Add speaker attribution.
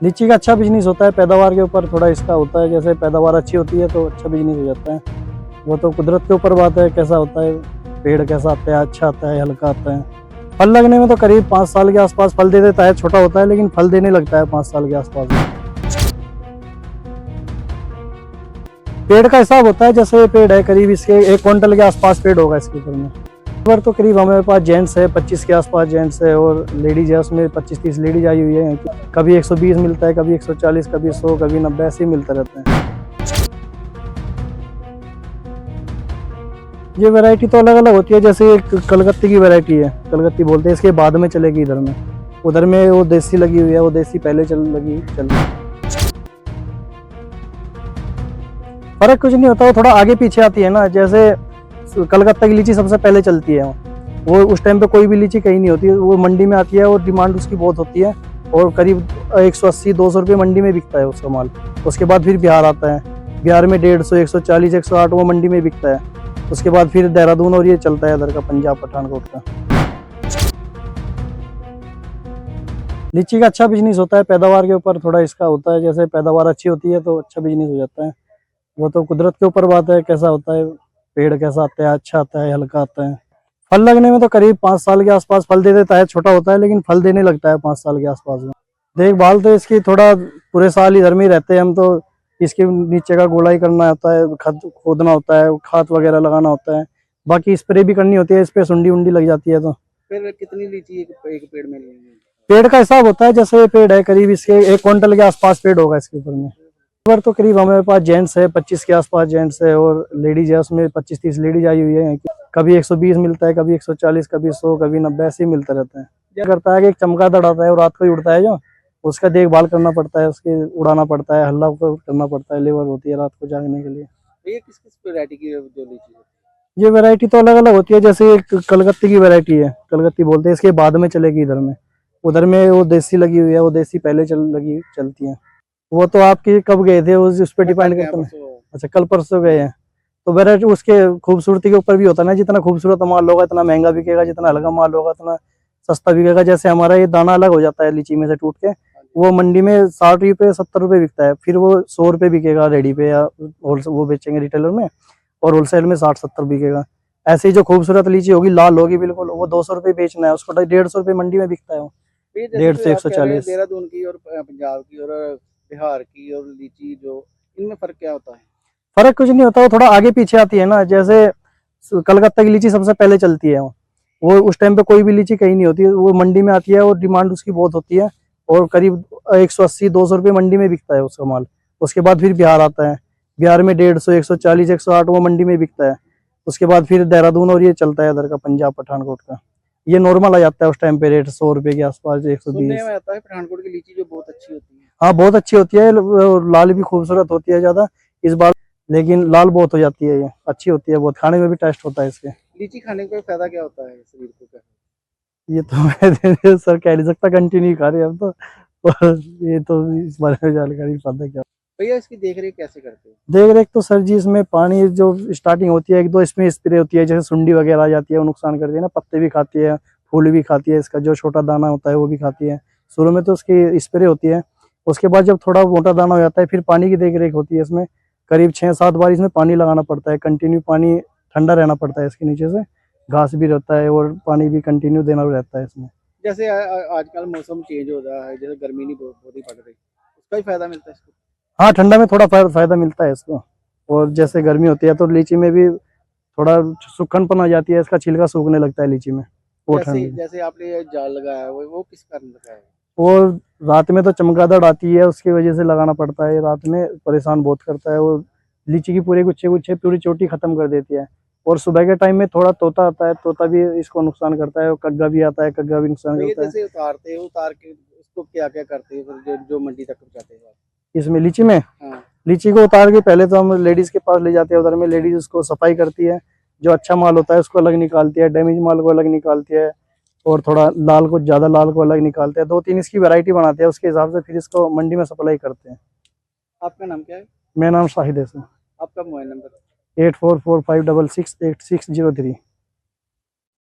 Speaker 1: लीची का अच्छा बिजनेस होता है, पैदावार के ऊपर थोड़ा इसका होता है। जैसे पैदावार अच्छी होती है तो अच्छा बिजनेस हो जाता है। वो तो कुदरत के ऊपर बात है, कैसा होता है, पेड़ कैसा आता है, अच्छा आता है, हल्का आता है। फल लगने में तो करीब 5 साल के आसपास फल दे देता है, छोटा होता है लेकिन फल देने लगता है 5 साल के आसपास में। पेड़ का हिसाब होता है, जैसे ये पेड़ है करीब इसके 1 क्विंटल के आसपास पेड़ होगा इसके ऊपर में। पर तो करीब हमारे पास जेंट्स है 25 के आसपास जेंट्स है, और लेडीज है उसमें 25-30 लेडीज आई हुई है। कभी 120 मिलता है, कभी 140, कभी 100, कभी 90 ऐसे ही मिलता रहता है। ये वैरायटी तो अलग अलग होती है। जैसे एक कलकत्ती की वैरायटी है, कलकत्ती बोलते हैं, इसके बाद में चलेगी इधर में। उधर में वो देसी लगी हुई है, वो देसी पहले चल। फर्क कुछ नहीं होता, वो थोड़ा आगे पीछे आती है ना। जैसे कलकत्ता की लीची सबसे पहले चलती है, वो उस टाइम पे कोई भी लीची कहीं नहीं होती, वो मंडी में आती है और डिमांड उसकी बहुत होती है, और करीब 180-200 रुपये मंडी में बिकता है उसका माल। उसके बाद फिर बिहार आता है, बिहार में 150, 140, 108 वो मंडी में बिकता है। उसके बाद फिर देहरादून और ये चलता है इधर का, पंजाब पठानकोट का। लीची का अच्छा बिजनेस होता है, पैदावार के ऊपर थोड़ा इसका होता है। जैसे पैदावार अच्छी होती है तो अच्छा बिजनेस हो जाता है। वो तो कुदरत के ऊपर बात है, कैसा होता है, पेड़ कैसा आता है, अच्छा आता है, हल्का आता है। फल लगने में तो करीब 5 साल के आसपास फल दे देता है, छोटा होता है लेकिन फल देने लगता है 5 साल के आसपास में। देखभाल तो इसकी थोड़ा पूरे साल इधर में ही रहते हैं हम तो। इसके नीचे का गोलाई करना होता है, खद खोदना होता है, खाद वगैरह लगाना होता है, बाकी स्प्रे भी करनी होती है, इस पे सुंडी उंडी लग जाती है। तो
Speaker 2: फिर कितनी लीची एक पेड़ में लेंगे?
Speaker 1: पेड़ का हिसाब होता है, जैसे ये पेड़ है करीब इसके 1 क्विंटल के आसपास पेड़ होगा इसके ऊपर में। पर तो करीब हमारे पास जेंट्स है 25 के आसपास जेंट्स है, और लेडीज है उसमें 25-30 लेडीज आई हुई है। कभी 120 मिलता है, कभी 140, कभी 100, कभी 90 ऐसे ही मिलता रहता है। क्या करता है कि एक चमगादड़ आता है, वो रात को ही उड़ता है, जो उसका देखभाल करना पड़ता है, उसके उड़ाना पड़ता है, हल्ला करना पड़ता है, लेबर होती है रात को जागने के लिए।
Speaker 2: ये किस किस वैरायटी की जो लीची है?
Speaker 1: ये वैरायटी तो अलग अलग होती है। जैसे एक कलकत्ती की वैरायटी है, कलकत्ती बोलते हैं, इसके बाद में चलेगी इधर में। उधर में वो देसी लगी हुई है, वो देसी पहले चलती है। वो तो आपकी कब गए थे उस पर डिपेंड करता है। अच्छा, कल परसों गए हैं। तो वैरायटी उसके खूबसूरती के ऊपर भी होता है ना, जितना खूबसूरत माल होगा इतना महंगा बिकेगा, जितना हल्का माल होगा इतना सस्ता बिकेगा। जैसे हमारा ये दाना अलग हो जाता है लीची में से टूट के, वो मंडी में 60 रुपये 70 रुपये बिकता है, फिर वो 100 रुपये बिकेगा रेडी पे, या वो बेचेंगे रिटेलर में, और होलसेल में 60-70 बिकेगा। ऐसे ही जो खूबसूरत लीची होगी, लाल होगी बिल्कुल, वो 200 रुपये बेचना है उसको, 150 रुपये मंडी में बिकता है वो।
Speaker 2: ये जैसे
Speaker 1: 150
Speaker 2: जो आप कह रहे हैं
Speaker 1: 140।
Speaker 2: देहरादून की और पंजाब की और बिहार की और लीची, जो इनमें फर्क क्या होता है?
Speaker 1: फर्क कुछ नहीं होता, वो थोड़ा आगे पीछे आती है ना। जैसे कलकत्ता की लीची सबसे पहले चलती है, वो उस टाइम पे कोई भी लीची कहीं नहीं होती, वो मंडी में आती है और डिमांड उसकी बहुत होती है, और करीब 180-200 रुपये मंडी में बिकता है उसका माल। उसके बाद फिर बिहार आता है, बिहार में 150, 140, 108 वो मंडी में बिकता है। उसके बाद फिर देहरादून और ये चलता है इधर का, पंजाब पठानकोट का। ये नॉर्मल आ जाता है उस टाइम पे रेट 100 रुपये के आसपास,
Speaker 2: सुनने
Speaker 1: 120।
Speaker 2: में आता है पठानकोट की लीची जो बहुत अच्छी होती है।
Speaker 1: हाँ, बहुत अच्छी होती है, लाल भी खूबसूरत होती है ज्यादा इस बार, लेकिन लाल बहुत हो जाती है, ये अच्छी होती है बहुत, खाने में भी टेस्ट होता है इसके।
Speaker 2: लीची खाने का फायदा क्या होता है शरीर को क्या?
Speaker 1: ये तो मैं सर कह नहीं सकता, कंटिन्यू खा रहे हैं हम तो। और ये तो इस बारे में जानकारी पता क्या।
Speaker 2: भैया इसकी देख रेख कैसे करते हो?
Speaker 1: देख रेख तो सर जी, इसमें पानी जो स्टार्टिंग होती है, एक दो इसमें स्प्रे होती है, जैसे सुंडी वगैरह आ जाती है वो नुकसान करती है ना, पत्ते भी खाती है, फूल भी खाती है, इसका जो छोटा दाना होता है वो भी खाती है। शुरू में तो उसकी स्प्रे होती है, उसके बाद जब थोड़ा मोटा दाना हो जाता है फिर पानी की देख रेख होती है इसमें। करीब 6-7 बार इसमें पानी लगाना पड़ता है, कंटिन्यू पानी ठंडा रहना पड़ता है इसके नीचे से, घास भी रहता है और पानी भी कंटिन्यू देना रहता है इसमें।
Speaker 2: जैसे आजकल मौसम चेंज हो रहा है, जैसे गर्मी नहीं बहुत ही पड़ रही, उसका ही फायदा मिलता है इसको?
Speaker 1: हाँ, ठंडा में थोड़ा फायदा मिलता है इसको। और जैसे गर्मी होती है तो लीची में भी थोड़ा सूखनपन आ जाती है, इसका छिलका सूखने लगता है लीची में, वो
Speaker 2: जैसे
Speaker 1: ठंड।
Speaker 2: जैसे आपने ये जाल लगाया है, वो किस कारण लगाया है?
Speaker 1: और रात में तो चमगादड़ आती है, उसकी वजह से लगाना पड़ता है, रात में परेशान बहुत करता है वो, लीची की पूरे गुच्छे गुच्छे पूरी चोटी खत्म कर देती है। और सुबह के टाइम में थोड़ा तोता आता है, तोता भी इसको नुकसान करता है, और कग्गा भी आता है, कग्गा भी नुकसान
Speaker 2: तो ये
Speaker 1: करता है।
Speaker 2: जैसे उतारते हो, उतार के उसको क्या क्या करते हो फिर जो मंडी तक पहुंचाते हो आप?
Speaker 1: इसमें लीची में,
Speaker 2: हाँ।
Speaker 1: लीची को उतार के पहले तो हम लेडीज के पास ले जाते हैं, उधर में लेडीज उसको सफाई करती है, जो अच्छा माल होता है उसको अलग निकालती है, डैमेज माल को अलग निकालती है, और थोड़ा लाल को, ज्यादा लाल को अलग निकालते हैं, 2-3 इसकी वैरायटी बनाते हैं, उसके हिसाब से फिर इसको मंडी में सप्लाई करते हैं।
Speaker 2: आपका नाम क्या है?
Speaker 1: मेरा नाम शाहिद है सर।
Speaker 2: आपका मोबाइल नंबर?
Speaker 1: 8445668603।